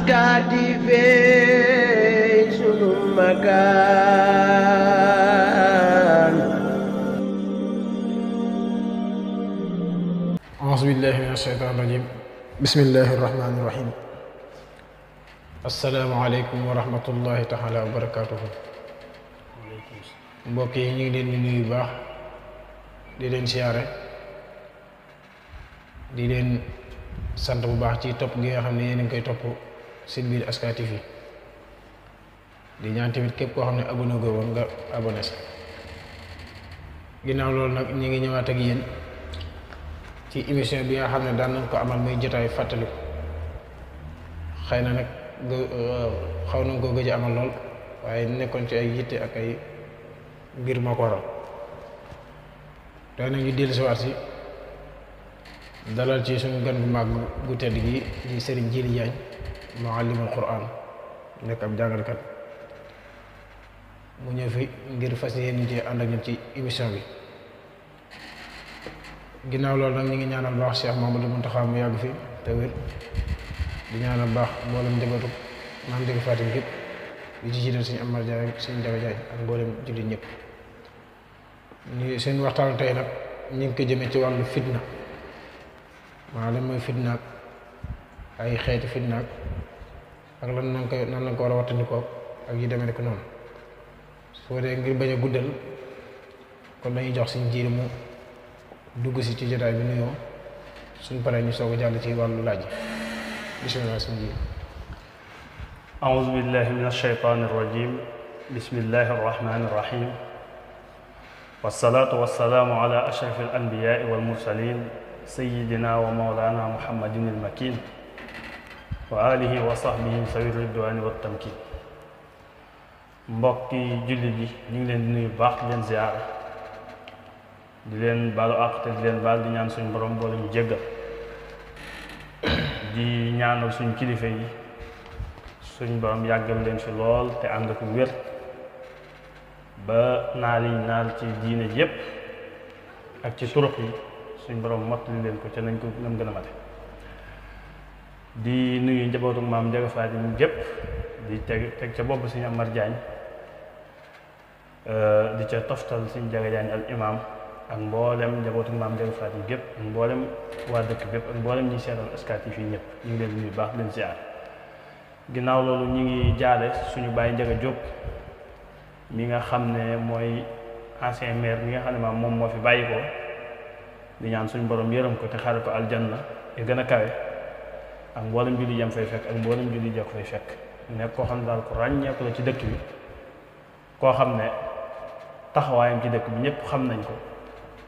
askadi fe sunu makan. A'udzubillahi minasyaitonirrajim. Bismillahirrahmanirrahim. Asalaamaaleykum wa rahmatullahi taala wa barakatuhu. Mbokk yi ñu ngi leen di nuyu baax di leen siyaare di leen sant bu baax ci topp gi nga xam ne yéen a ngi koy topp site bi Aska TV di ñaan tamit képp koo xam ne abonné go woon nga abonné si. Ginnaaw loolu nag ñu ngi ñëwaat ak yéen ci émission bi nga xam ne daan nañ ko amal muy jotaay fàttaliku. Xëy na nag xaw nañ ko gëj a amal lool waaye nekkoon ci ay yitte ak ay mbir moo ko waral. tey nag ñu dellusiwaat si dalal ci suñu gan bu mag gu tedd gi di Serigne Djily Diagne muallimul Qur'an nekk ab jàngalekat mu ñëw fi ngir fas yéene ci ànd ak ñun ci émission bi. Ginnaaw loolu nag ñu ngi ñaanal baax Cheikh Mamadou Mountakha mu yàgg fi te wér di ñaanal baax mboolem njabootu maam Dégg Fatim gépp di ci jiital suñu Amar Jaay suñu Jaga Jaay ak mboolem jullit ñëpp. ñu seen waxtaan tey nag ñu ngi ko jëmee ci wàllu fitna maanaam lan mooy fitna ak ay xeeti fitna ak lan nan lañ ko war a wattandikoo ak yi demee rek noonu. soo dee ngir bañ a guddal kon dañuy jox suñ Jiili mu dugg si ci jotaay bi nuyoo suñ paree ñu soog a jàll ci wàllu laaj yi bismillah suñ Jiili. أعوذ بالله من الشيطان الرجيم بسم الله الرحمن الرحيم والصلاة والسلام على أشرف الأنبياء والمرسلين سيدنا ومولانا محمد المكين وآله وصحبه ذوي الرضوان والتمكين. mbokki jullit yi ñu ngi leen di nuyu baax di leen ziyaara di leen baalu àq te di leen baal di ñaan suñu borom boole ñu jéggal di ñaanal suñu kilifa yi suñ borom yàggal leen fi lool te ànd ak wér ba naal yi naal ci diine yépp ak ci turux yi suñ borom mottali leen ko ca nañ ko nam gën a mate. di nuyu njabootu maam Dégg Fatim gépp di teg ca bopp suñu Amar Jaañ di ca toftal suñu Jaga Jaañ al imam ak mboolem njabootu maam Dégg Fatim gépp ak mboolem waa dëkk bépp ak mboolem ñi seetal Aska TV fii ñëpp ñu ngi leen nuyu baax leen ziar. Ginnaaw loolu ñu ngi jaale suñu bàyyi Njaga Jóob mi nga xam ne mooy ancien maire mi nga xam ne maam moom moo fi bàyyi ko di ñaan suñu borom yërëm ko te xare ko aljanna ya gën a kawe ak mboolem julli yam fay fekk ak mboolem julli jekk fay fekk nekk koo xam ne daal ko ràññeeku la ci dëkk bi koo xam ne taxawaayam ci dëkk bi ñëpp xam nañ ko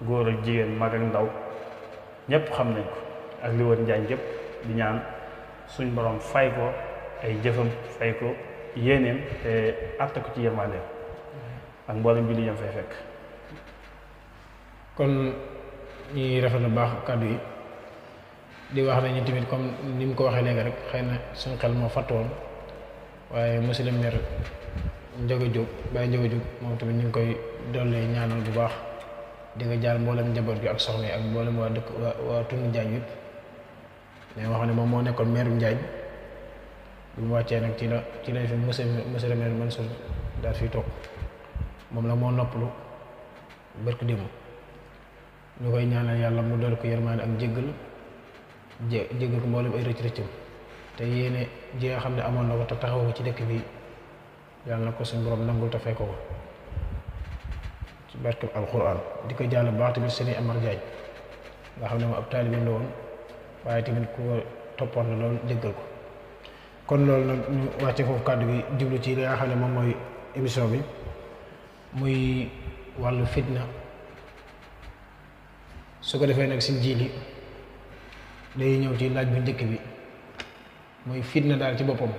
góor ak jigéen mag ak ndaw ñëpp xam nañ ko ak li wër Njaañ yëpp di ñaan suñ borom fay ko ay jëfam fay ko yéeneem te àtte ko ci yërmandeem ak mboolem julli yam fay fekk. kon ñuy rafet lu baax kàddu yi di wax nañu tamit comme ni mu ko waxee léegi rek xëy na suñ xel moo fàttu woon waaye monsieur le maire Njaga Jóob Baye Njaga Jóob moom tamit ñu ngi koy dolli ñaanal bu baax di nga jaar mboolem njaboot gi ak soxna yi ak mboolem waa dëkk waa tund Njaañ yëpp mais wax ne moom moo nekkoon maire Njaañ bu mu wàccee nag ci la fi monsieur le maire Mansour daal fii toog moom la moo noppalu barki démb ñu koy ñaanal yàlla mu dool ko yërmaane ak jéggal ko mboolem ay rëcc rëccam te yéene ji nga xam ne amoon na ko te taxaw ko ci dëkk bi yàlla na ko suñu borom nangul te fay ko ci barkeb alquran. di ko jàll baax tamit Serigne Amar Jaañ nga xam ne moom ab taalibe la woon waaye tamit ku ko toppoon la loolu jéggal ko. kon loolu nag ñu wàcce foofu kàddu gi jublu ci li nga xam ne moom mooy émission bi muy wàllu fitna. su ko defee nag suñ Jiili day ñëw ci laaj bu njëkk bi muy fitna daal ci boppam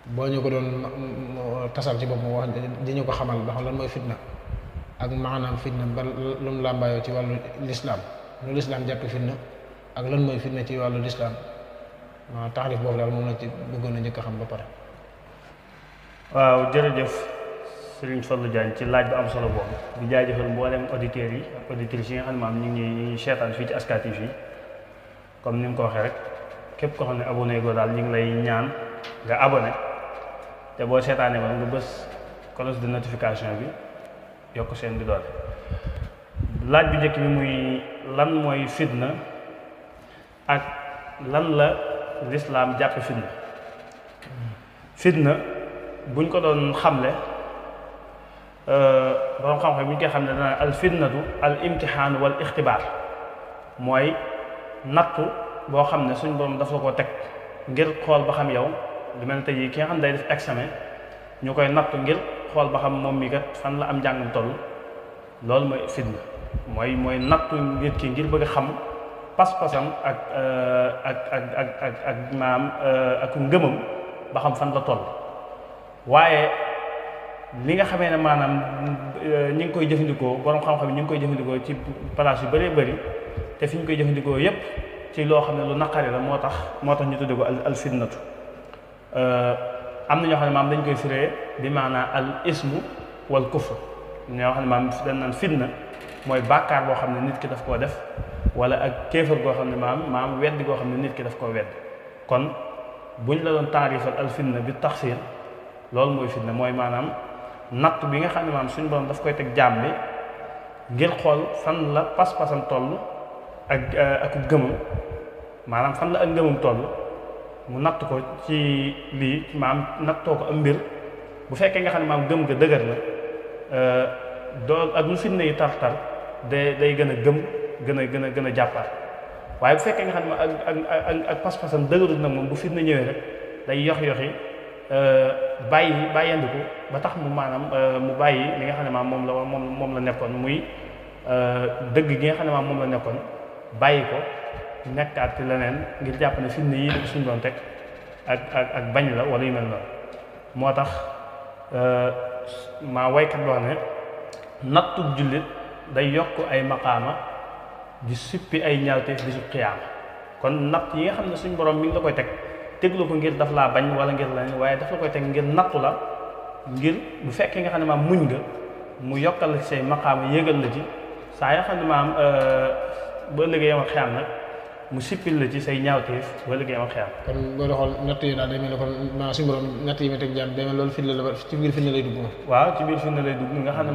boo ñu ko doon tasal ci boppam wax dañu ko xamal ba xam lan mooy fitna ak maanaam fitna ba lu mu làmbaayoo ci wàllu lislaam lu lislaam jàpp fitna ak lan mooy fitna ci wàllu lislaam waaw taxrif boobu daal moom la ci bëggoon a njëkk a xam ba pare. waaw jërëjëf Serigne Fallou Diagne ci laaj bu am solo boobu di jaajëfal mboolem auditeurs yi ak auditrices yi nga xam ne maam ñu ngi seetaan fii ci Aska TV fii comme ni mu ko waxee rek képp koo xam ne abonné go daal ñu ngi lay ñaan nga abonné te boo seetaanee moom nga bës cloche de notification bi yokk seen di doole. laaj bi njëkk bi muy lan mooy fitna ak lan la lislaam jàppe fitna. fitna buñ ko doon xamle borom xam-xam bu ñu koy xam ne dana al fitnatu al imtixaan wal ixtibaar mooy nattu boo xam ne suñ borom dafa la ko teg ngir xool ba xam yow lu mel ne tey jii ki nga xam ne day def examen ñu koy nattu ngir xool ba xam moom mi kat fan la am njàngam toll. loolu mooy fitna mooy nattu nit ki ngir bëgg a xam pas-pasam ak maam ak ngëmam ba xam fan la toll. waaye li nga xamee ne maanaam ñi ngi koy jëfandikoo borom xam-xam yi ñu ngi koy jëfandikoo ci place yu bëree bëri te fi ñu koy jëfandikoo yépp ci loo xam ne lu naqari la moo tax ñu tudde ko al fitnatu. am na ñoo xam ne maam dañ koy firee bi maanaa al ismu wal kufr ñoo xam ne maam dañ naan fitna mooy bàkkaar boo xam ne nit ki daf koo def wala ak kéefër goo xam ne maam weddi goo xam ne nit ki daf koo weddi. kon buñ la doon taarifal al fitna bi taxsir loolu mooy fitna mooy maanaam natt bi nga xam ne maam suñu borom daf koy teg jaam bi ngir xool fan la pas-pasam toll ak gëmam maanaam fan la ak ngëmam toll mu natt ko ci lii maam nattoo ko am mbir bu fekkee nga xam ne maam gëm ga dëgër la doo ak lu fitna yi tar-tar day gën a gën a jàppaat waaye bu fekkee nga xam ne ak pas-pasam dëgërul nag moom bu fitna ñëwee rek day yoxi bàyyandiku ba tax mu maanaam mu bàyyi li nga xam ne maam moom la nekkoon muy dëgg gi nga xam ne maam moom la nekkoon bàyyi ko nekkaat ci leneen ngir jàpp ne fitna yii suñ doon teg ak bañ la wala yu mel noonu. moo tax maa waykat wax ne nattu jullit day yokk ay maqaama di suppi ay ñaawteef di su xiyaama. kon natt yi nga xam ne suñ borom mi ngi la koy teglu ko ngir daf laa bañ wala ngir leneen waaye daf la koy teg ngir nattu la ngir bu fekkee nga xam ne maam muñ nga mu yokkal la ci say maqaama yéegal la ci saa yoo xam ne maam ba liggéey am xiyam nag mu sippil la ci say ñaawteef ba liggéey am xiyam. kon boo doxal natt yi daal day mel ne kon maa suñu borom natt yi ma teg jàmm day mel loolu fitna la ba ci biir fitna lay dugg moom. waaw ci biir fitna lay dugg nga xam ne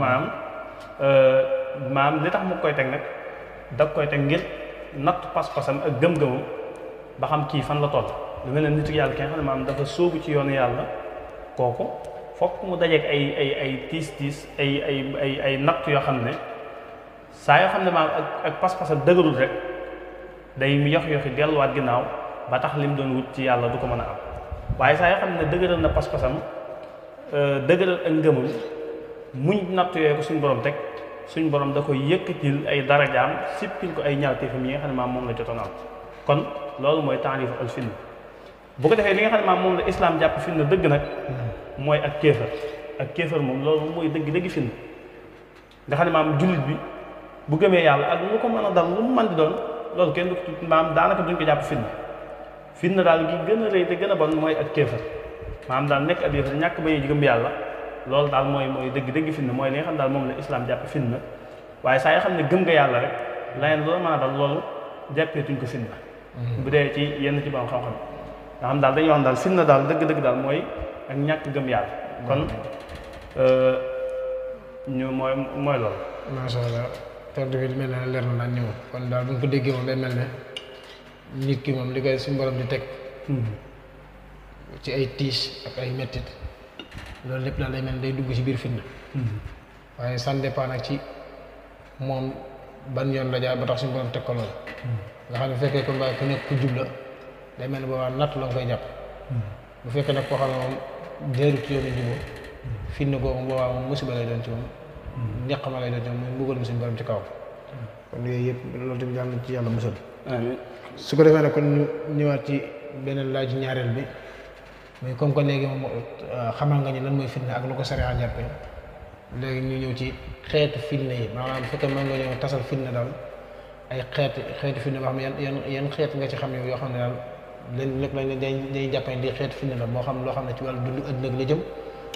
maam li tax mu koy teg nag da koy teg ngir natt pas-pasam ak gëm-gëmam ba xam kii fan la toll. lu mel ne nitu yàlla ki nga xam ne maam dafa sóobu ci yoonu yàlla kooku fokk mu dajeek ay tiis ay natt yoo xam ne saa yoo xam ne maam ak pas-pasam dëgërul rek day yoxi delluwaat ginnaaw ba tax lim doon wut ci yàlla du ko mën a am. waaye saa yoo xam ne dëgëral na pas-pasam dëgëral ak ngëmam muñ natt yooyu ko suñ borom teg suñ borom da koy yëkkatil ay darajaam sippil ko ay ñaawteefam yi nga xam ne maam moom la jotoon am. kon loolu mooy taarif al fitna. bu ko defee li nga xam ne maam moom la islam jàpp fitna dëgg nag mooy ak kéefër moom loolu mooy dëgg fitna nga xam ne maam jullit bi bu gëmee yàlla ak lu ko mën a dal lu mu mën di doon loolu kenn du maam daanaka duñ ko jàpp fitna daal gi gën a rëy te gën a bon mooy ak kéefër maam daal nekk ab yéefar ñàkk bañee gëm yàlla loolu daal mooy dëgg fitna mooy li nga xam daal moom la islam jàpp fitna waaye saa yoo xam ne gëm nga yàlla rek leneen loolu mën a dal loolu jàppeetuñ ko fitna bu dee ci yenn ci borom xam-xam nga xam daal dañuy wax daal fitna daal dëgg daal mooy ak ñàkk gëm yàlla kon ñu mooy loolu. macha allah tontu bi mel na leer na daan ñëw kon daal bu ñu ko déggee moom day mel ne nit ki moom li koy suñu borom di teg ci ay tiis ak ay mettit loolu lépp daal day mel ne day dugg ci biir fitna waaye ça dépend nag ci moom ban yoon la jaar ba tax suñu borom teg ko loolu nga xam ne bu fekkee ko mbaa ku nekk ku jub la day mel ni boobaa natt la nga koy jàpp bu fekkee nag koo xam ne moom jëru ci yoonu jubóo fitna googu boobaa moom musiba lay doon ci moom ñaqama lay doon ci moom muy mbugal suñu borom ci kaw kon yooyu yëpp loolu tamit yàlla ci yàlla musal amiin su ko defee nag kon ñu ñëwaat ci beneen laaju ñaareel bi mais comme que léegi moom xamal nga ñu lan mooy fitna ak lu ko sariya jàppee léegi ñu ñëw ci xeetu fitna yi maanaam bu fekkee mën nga ñëw tasal fitna daal ay xeetu fitna boo xam ne yan xeet nga ci xam yow yoo xam ne daal leen lépp lañ dañuy jàppee di xeetu fitna la moo xam loo xam ne ci wàllu dund ëllëg la jëm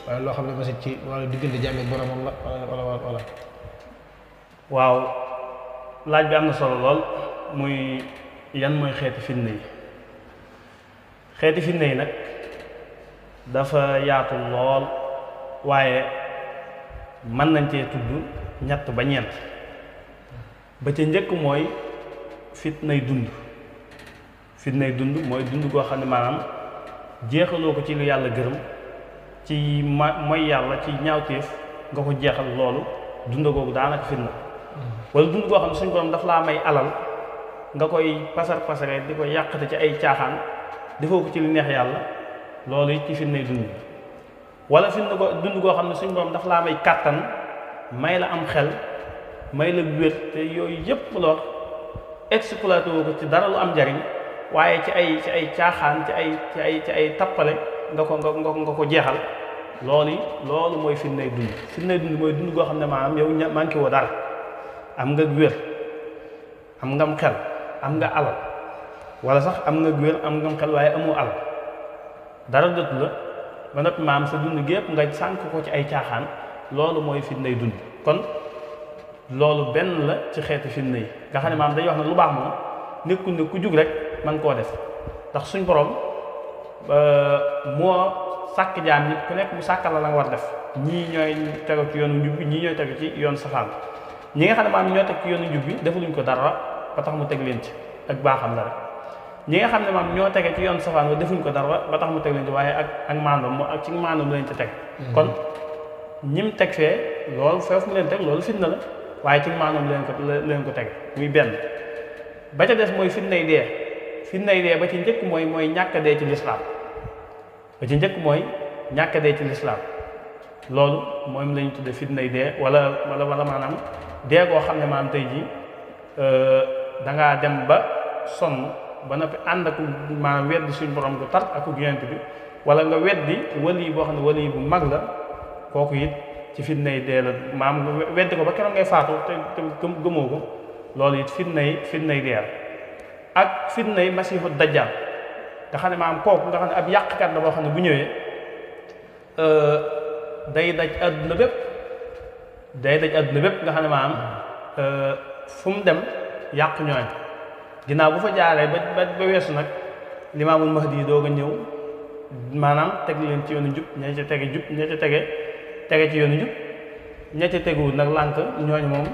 wala loo xam ne aussi ci wàllu diggante jàmm ak boromam la wala waaw laaj bi am na solo lool muy yan mooy xeeti fitna yi xeeti fitna yi nag dafa yaatu lool waaye mën nañ cee tudd ñett ba ñeent. ba ca njëkk mooy fitnay dund mooy dund goo xam ne maanaam jeexaloo ko ci lu yàlla gërëm ci mooy yàlla ci ñaawteef nga ko jeexal loolu dund googu daanaka fitna wala dund goo xam ne suñ borom daf laa may alal nga koy pasare di ko yàqate ci ay caaxaan defoo ko ci lu neex yàlla loolu it ci fitnay dund wala dund goo xam ne suñ borom daf laa may kàttan may la am xel may la wér te yooyu yépp lool exploité woo ko ci dara lu am njariñ waaye ci ay caaxaan ci ay tappale nga ko jeexal loolu mooy fitnay dund mooy dund goo xam ne maanaam yow manqué woo dara am nga wér am ngam xel am nga alal wala sax am nga wér am ngam xel waaye amoo alal dara dëtt la ba noppi maanaam sa dund gépp nga sànk ko ci ay caaxaan loolu mooy fitnay dund kon loolu benn la ci xeetu fitna yi nga xam ne maanaam dañuy wax ne lu baax moom nekkul ne ku jug rek man koo def ndax suñ borom moo sàkk jaam nit ku nekk mu sàkkal la nga war def ñii ñooy tegu ci yoonu njub bi ñii ñooy tegu ci yoon safaan ñi nga xam ne maanaam ñoo teg ci yoonu njub bi defaluñ ko dara ba tax mu teg leen ci ak baaxam la rek ñi nga xam ne maanaam ñoo tege ci yoon safaan ba defuñ ko dara ba tax mu teg leen ci waaye ak maandoom ak ci maandoom leen ci teg kon ñim teg fee loolu foofu mu leen teg loolu fitna la waaye ci maanaam leen ko teg muy benn ba ca des mooy fitnay dee ba ci njëkk mooy ñàkk a dee ci lislaam ba ci njëkk mooy ñàkk a dee ci lislaam loolu moom lañu tudde fitnay dee wala maanaam dee goo xam ne maanaam tey jii dangaa dem ba sonn ba noppi ànd ak maanaam weddi suñu borom gu tar ak yonent bi wala nga weddi wali boo xam ne wali bu mag la kooku it ci fitnay dee la maam weddi ko ba keroog ngay faatu te gëmoo ko loolu it fitnay dee ak fitnay masiixu dajjal nga xam ne maam kooku nga xam ne ab yàqkat la boo xam ne bu ñëwee day daj adduna bépp nga xam ne maam fu mu dem yàq ñooñ ginnaaw bu fa jaaree ba weesu nag limaamul mahdi doog a ñëw maanaam teg leen ci yoonu njub ña ca tege jub ña ca tege ci yoonu njub ña ca teguwul nag lànk ñooñu moom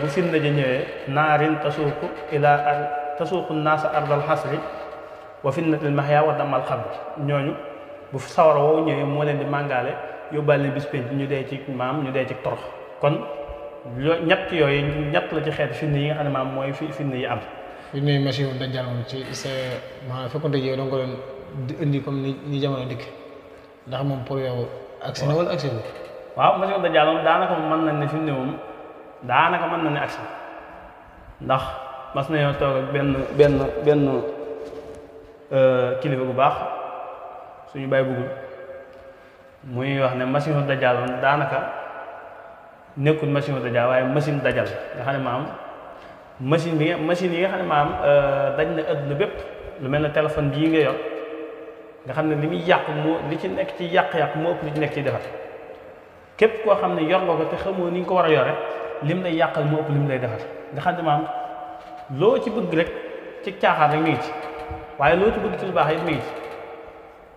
bu fitna ja ñëwee naarin tasuuqu naasa ardal xasri wa fitnatil mahya wa damal xabri ñooñu bu sawara woowu ñëwee moo leen di màngaale yóbbaale leen bis penc ñu dee ci torox kon ñett yooyu ñett la ci xeet fitna yi nga xam ne maam mooy fitna yi am. fitna yi masiixu dajjal moom ci sa maanaam fekkonte yow danga ko doon indi comme ni jamono dikk ndax moom pour yow agsi na wala agsi na. waaw masiixu dajjal moom daanaka mën nañ ne fi mu ne moom daanaka mën na ne agsi ndax mas nañoo toog ak benn kilifa bu baax suñu bàyyi bëggul muy wax ne masiixu dajjal moom daanaka nekkul masiixu dajjal waaye machine dajjal nga xam ne maam machine yi nga xam ne maam daj na adduna bépp lu mel ne téléphone bii nga yor nga xam ne li muy yàq li ci nekk ci yàq-yàq moo ëpp li ci nekk ci defar képp koo xam ne yor nga ko te xamoo ni nga ko war a yore lim lay yàqal moo ëpp lim lay defar nga xam ne maam loo ci bëgg rek ci caaxaan rek mi ngi ci waaye loo ci bëgg ci lu baax it mi ngi ci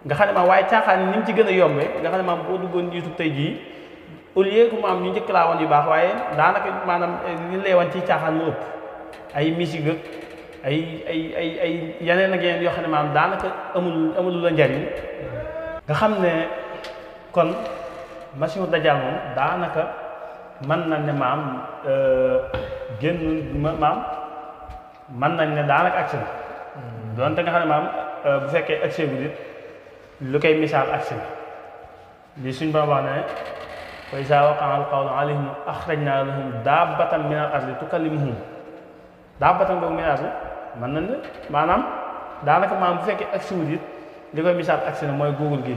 nga xam ne maam waaye caaxaan yi ni mu ci gën a yombee nga xam ne maam boo duggoon YouTube tey jii au lieu que maam ñu njëkk laa woon yu baax waaye daanaka maanaam li lay wan ci caaxaan mu ëpp ay musique ak ay yeneen ak yeneen yoo xam ne maam daanaka amul la njariñ nga xam ne kon masiixu dajjal moom daanaka mën nañ ne maam maam mën nañ ne daanaka agsi na doonte nga xam ne maam bu fekkee agsi bu dit lu koy misaal agsi na li suñ ba wax ne wa izaa waqa'a al-qawlu alayhim axrajnaa lahum daabbatan min al-ardi tukallimuhum daabbatan boobu min al-ardi mën nañ ne maanaam daanaka maam bu fekkee agsi bu dit li koy misaal agsi na mooy Google gi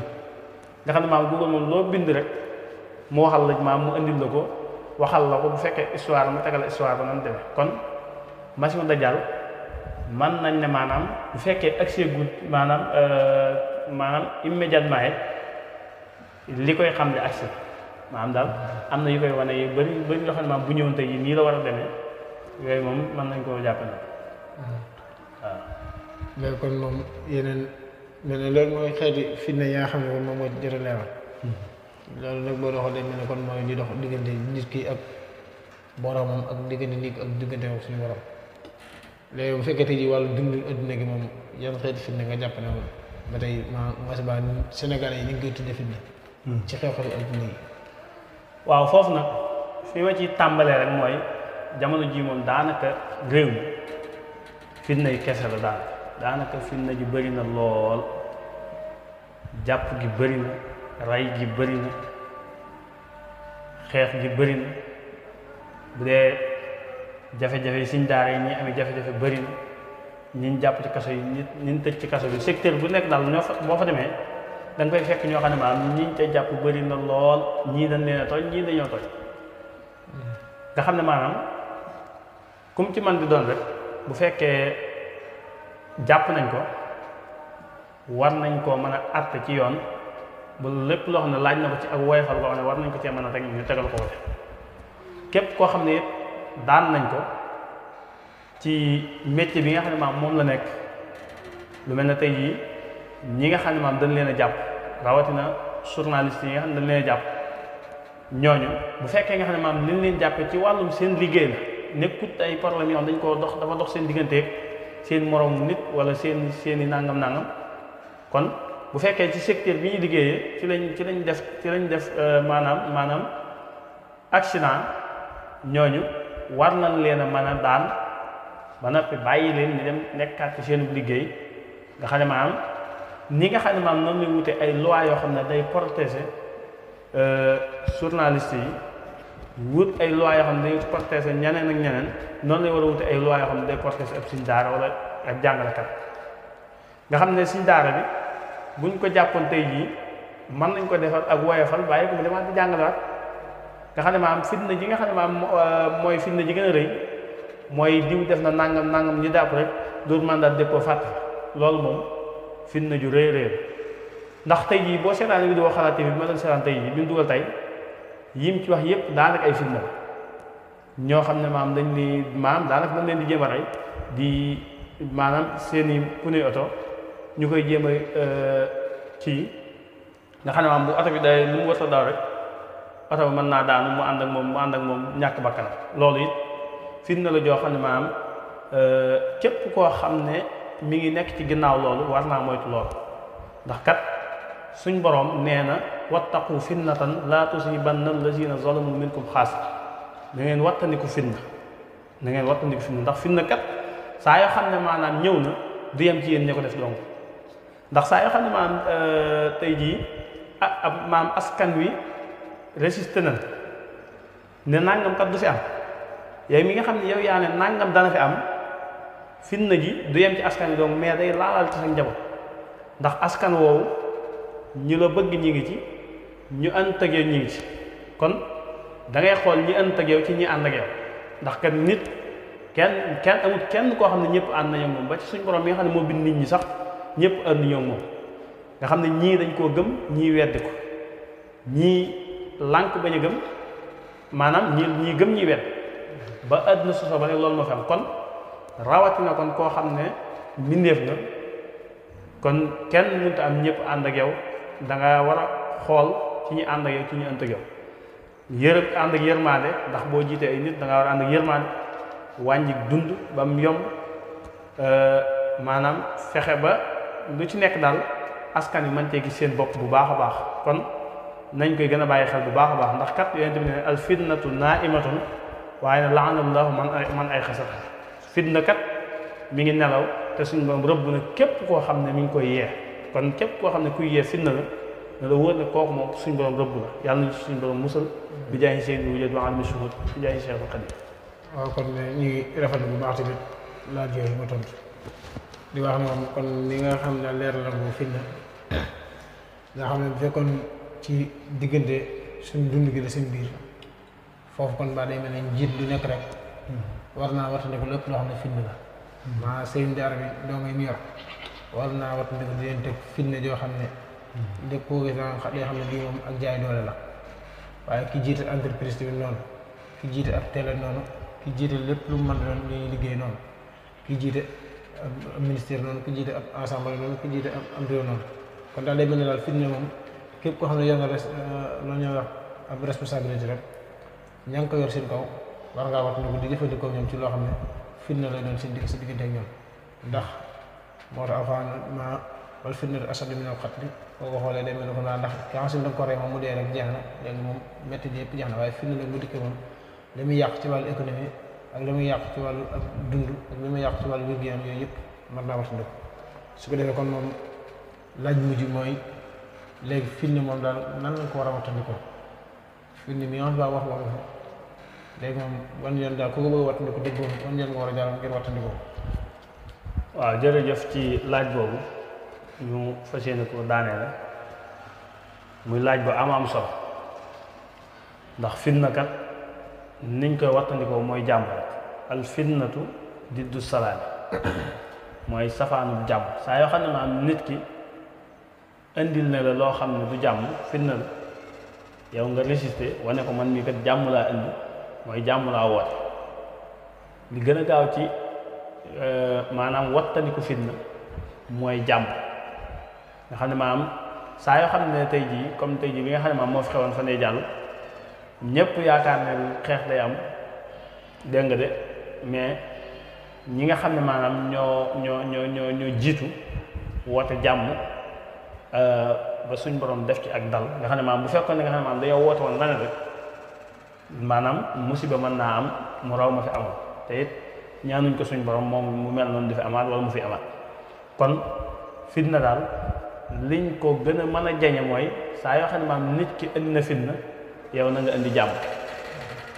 nga xam ne maam Google moom loo bind rek mu waxal la maam mu indil la ko waxal la ko bu fekkee histoire mu tegal histoire ba noonu demee kon masiixu dajjal man nañ ne maanaam bu fekkee accès gu maanaam immédiatement li koy xam ne accès maanaam daal am na yu koy wane yu bëri loo xam ne maanaam bu ñëwoon tey nii la war a demee yooyu moom mën nañ koo jàpp ne waaw. léegi kon moom yeneen mel ne loolu mooy xeeti fitna yi nga xam ne kon moom moo jot a leeral loolu nag boo doxal day mel ne kon mooy di dox diggante nit ki ak boromam ak diggante nit ak diggante ak suñu borom léegi bu fekkee tey jii wàllu dundu adduna gi moom yan xeeti fitna nga jàpp ne moom ba tey masiba Sénégalais yi ni ngi koy tudde fitna ci xew-xew adduna yi waaw foofu nag fi ma ci tàmbalee rek mooy jamono ji moom daanaka réew mi fitna yi kese la daanaka fitna ji bëri na lool jàpp gi bëri na ray gi bëri na xeex gi bëri na bu dee jafe-jafe yi siñ daara yi ñi amee jafe-jafe bëri na ñiñ jàpp ci kaso yi ñiñ tëj ci kaso bi secteur bu nekk daal boo fa demee da nga koy fekk ñoo xam ne maanaam ñiñ ca jàpp bëri na lool ñii dañ leen a tooñ ñii dañoo tooñ nga xam ne maanaam kum ci man di doon rek bu fekkee jàpp nañ ko war nañ koo mën a àtte ci yoon ba lépp loo xam ne laaj na ko ci ak woyofal boo xam ne war nañ ko cee mën a teg ñu tegal ko wote képp koo xam ne it daan nañ ko ci métier bi nga xam ne maam moom la nekk lu mel ne tey jii ñi nga xam ne maam dañ leen a jàpp rawatina journaliste yi nga xam ne dañ leen a jàpp ñooñu bu fekkee nga xam ne maam liñ leen jàppee ci wàllum seen liggéey la nekkut ay problème yoo xam dañ koo dox dafa dox seen digganteeg seen moroom nit wala seeni nangam kon bu fekkee ci secteur bi ñuy liggéeyee ci lañ def maanaam accident ñooñu war nañ leen a mën a daan ba noppi bàyyi leen ñu dem nekkaat ci seen liggéey nga xam ne maanaam ni nga xam ne maanaam noonu lay wute ay loi yoo xam ne day protéger journaliste yi wut ay loi yoo xam ne day protéger ñeneen ak ñeneen noonu lay war a wute ay loi yoo xam ne day protéger ab suñ daara wala ak jàngalekat nga xam ne suñ daara bi buñ ko jàppoon tey jii mën nañ ko defal ak woyofal bàyyi ko mu demaat di jàngalewaat nga xam ne maanaam fitna ji nga xam ne maanaam mooy fitna ji gën a rëy mooy diw def na nangam ñu jàpp rek dóor mandat dépôt fàtte loolu moom fitna ju rëy ndax tey jii boo seetaan vidéo Xalaat TV bi ma doon seetaan tey jii bi mu dugal tey yim ci wax yépp daanaka ay fitna ñoo xam ne maanaam daanaka dañ leen di jéem a rey di maanaam seeni pneu oto ñu koy jéem a ci nga xam ne maanaam bu oto bi day lu mu war a daw rek oto bi mën naa daanu mu ànd ak moom ñàkk bakkanam loolu it fitna la joo xam ne maanaam képp koo xam ne mi ngi nekk ci ginnaaw loolu war naa moytu loolu ndax kat suñ boroom nee na wattaqu fitnatan laa tusibanna allazina zalamu minkum xaasa da ngeen wattandiku fitna ndax fitna kat saa yoo xam ne maanaam ñëw na du yem ci yéen ña ko def donc ndax saa yoo xam ne maanaam tey jii maanaam askan wi résisté na ne nangam kat du fi am yow mi nga xam ne yow yaa ne nangam dana fi am fitna ji du yem ci askan wi donc mais day laalaal ci sa njaboot ndax askan woowu ñu la bëgg ñi ngi ci ñu ànd ak yow ñi ngi ci kon da ngay xool ñi ànd ak yow ci ñi ànd ak yow ndax kat nit kenn amul kenn koo xam ne ñëpp ànd nañu moom ba ci suñ borom mi nga xam ne moo bind nit ñi sax ñëpp ànd ñoo moom nga xam ne ñii dañ koo gëm ñii weddi ko ñii lànk bañ a gëm maanaam ñii gëm ñii wedd ba àdduna soso ba ne loolu moo fi am kon rawatina kon koo xam ne mbindeef nga kon kenn mënut a am ñëpp ànd ak yow da nga war a xool ci ñi ànd ak yow ci ñu ànd ak yow ànd ak yërmaande ndax boo jiitee ay nit da nga war a ànd ak yërmaande wàññi dund ba mu yomb maanaam fexe ba lu ci nekk daal askan wi mën cee gis seen bopp bu baax a baax kon nañ koy gën a bàyyi xel bu baax a baax ndax kat yonent bi ne al fitnatu naimatun waaye ne laanallahu man ay xasat fitna kat mi ngi nelaw te suñu borom rëbb na képp koo xam ne mi ngi koy yee kon képp koo xam ne kuy yee fitna la ne la wóor ne kooku moom suñu borom rëbb la yàlla nañu suñu borom musal bi jaayi seen wujud wa almi shuhud bi jaayi Cheikhul Khadim. waaw kon ñu ngi rafetlu bu baax tamit laaj yooyu ma tontu di wax moom kon li nga xam ne leer la bu fitna nga xam ne bu fekkoon ci diggante suñ dund gi la suñ biir foofu kon ba day mel ne njiit lu nekk rek war naa wattandiku lépp loo xam ne fitna la maa sëriñ daara bi doo ngay mu yor war naa wattandiku di leen teg fitna joo xam ne dëkk koo gis day xam ne lii moom ak jaay doole la waaye ki jiite entreprise bi noonu ki jiite ab télé noonu ki jiite lépp lu mu mën doon li ñuy liggéey noonu ki jiite ab ministère noonu ki jiite ab assemblée noonu ki jiite am réew noonu kon daal day mel ne daal fitna moom képp koo xam ne yor nga loolu ñuy wax ab responsabilité rek ña ngi ko yor seen kaw war ngaa wattandiku di jëfandikoo ñoom ci loo xam ne fitna lay doon seen si diggante ak ñoom ndax moo tax alxuraan ma wal fitnatu ashaddu minal qatli boo ko xoolee day mel ne ko naa ndax ki nga xam ne da nga ko rey moom mu dee rek jeex na léegi moom métti ji yëpp jeex na waaye fitna la bu dikkee moom li muy yàq ci wàllu économie ak li muy yàq ci wàllu ak dund ak li muy yàq ci wàllu wér-gu-yaram yooyu yëpp mën naa wattandiku su ko defee kon moom laaj mujj mooy léegi fitna moom daal nan lañ ko war a wattandikoo fitna mi nga xam ne wax nga ko léegi moom wan yoon daal ku ko bëgg a wattandiku dégg moom wan yoon nga war a jaar ngir wattandikoo. waaw jërëjëf ci laaj boobu ñu fas yéene ko daanee la muy laaj bu am solo ndax fitna kat niñ koy wattandikoo mooy jàmm rek al fitnatu diddu salaami mooy safaanu jàmm saa yoo xam ne maanaam nit ki indil na la loo xam ne du jàmm fitna la yow nga résister wane ko man mii kat jàmm laa indi mooy jàmm laa woote li gën a gaaw ci maanaam wattandiku fitna mooy jàmm nga xam ne maanaam saa yoo xam ne tey jii comme tey jii bi nga xam ne maanaam moo fi xewoon fa ne jàll ñëpp yaakaar ne xeex day am dégg nga de mais ñi nga xam ne maanaam ñoo jiitu woote jàmm ba suñ borom def ci ak dal nga xam ne maanaam bu fekkoon ne nga xam ne maanaam dañoo woote woon leneen rek maanaam musiba mën naa am mu raw ma fi amoon te it ñaanuñ ko suñ borom moom mu mel noonu di fi amaat wala mu fi amaat kon fitna daal liñ ko gën a mën a jañe mooy saa yoo xam ne maanaam nit ki indi na fitna yow na nga indi jàmm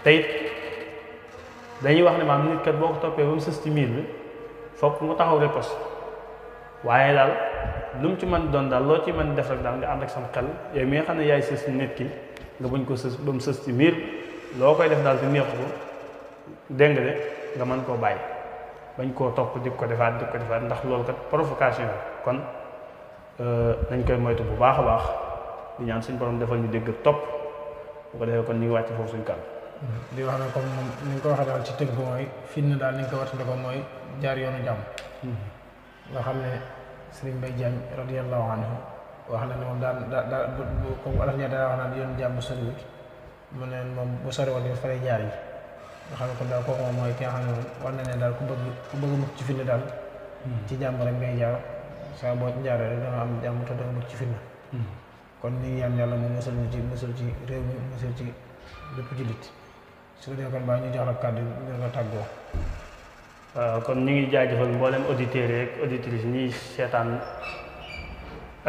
te it dañuy wax ne maanaam nit kat boo ko toppee ba mu sës ci miir bi fokk mu taxaw riposte waaye daal lu mu ci mën doon daal loo ci mën def rek daal nga ànd ak sam xel yow mi nga xam ne yaay sës nit ki nga buñ ko sës ba mu sës ci miir loo koy def daal te neexu ko dégg nga de nga mën koo bàyyi bañ koo topp di ko defaat ndax loolu kat provocation la kon dañ koy moytu bu baax a baax di ñaan suñ borom defal ñu dégg topp bu ko defee kon ñu ngi wàcc foofu suñ kàddu. di wax ne comme moom ni nga ko waxee daal ci tënk mooy fitna daal ni nga ko wattandikoo mooy jaar yoonu jàmm. nga xam ne Serigne Mbaye Diagne radiyallahu anhu wax na ne moom daal comme alal ñaar daa wax naan yoonu jàmm soriwut mu ne moom bu soriwoon it fa lay jaar yi nga xam ne kon daal kooku moom mooy ki nga xam ne moom war na ne daal ku bëgg a mucc ci fitna daal. ci jàmm rek ngay jaar saa boo jaaree rek danga am jàmm te danga mucc ci fitna. kon ñu ngi ñaan yàlla mu musal ci réew mi musal ci lépp jullit su ko defee kon baa ñu jox la kàddu ñu nga tàggoo. waaw kon ñu ngi jaajëfal mboolem auditeurs yi ak auditrices ñiy seetaan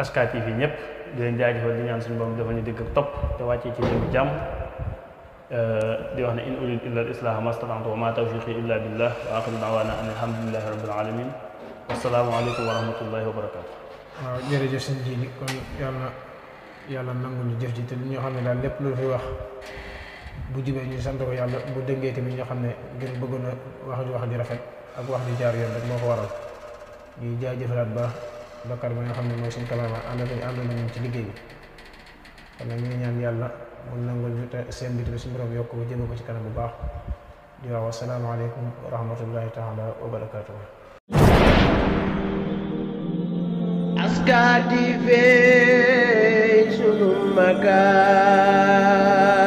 SK TV ñëpp di leen jaajëfal di ñaan suñu borom dafa ñu dégg ak topp te wàccee ci réew mi jàmm di wax ne in uridu illa al islaha mastata'tu wa ma tawfiqi illa billah wa axiru da'wana an alhamdulillahi rabbil alamin wassalaamu aleykum wa rahmatullahi wa barakatu. waaw jërëjëf sëñ ji kon yàlla nangu ñu jëf ji te ñoo xam ne daal lépp lu fi wax bu jubee ñu sant ko yàlla bu dëngee tamit ñoo xam ne ngir bëggoon a wax ji rafet ak wax ji jaar yoon rek moo ko waral ñuy jaajëfalaat baax Bakar ba nga xam ne mooy suñu kalaama ànd nañu ci liggéey bi kon nag ñu ngi ñaan yàlla mu nangul ñu te seen bi tamit suñu borom yokk ko jëme ko ci kanam bu baax di wax wasalaamaaleykum wa rahmatullahi taala wa barakatuh. SK TV sunu makaan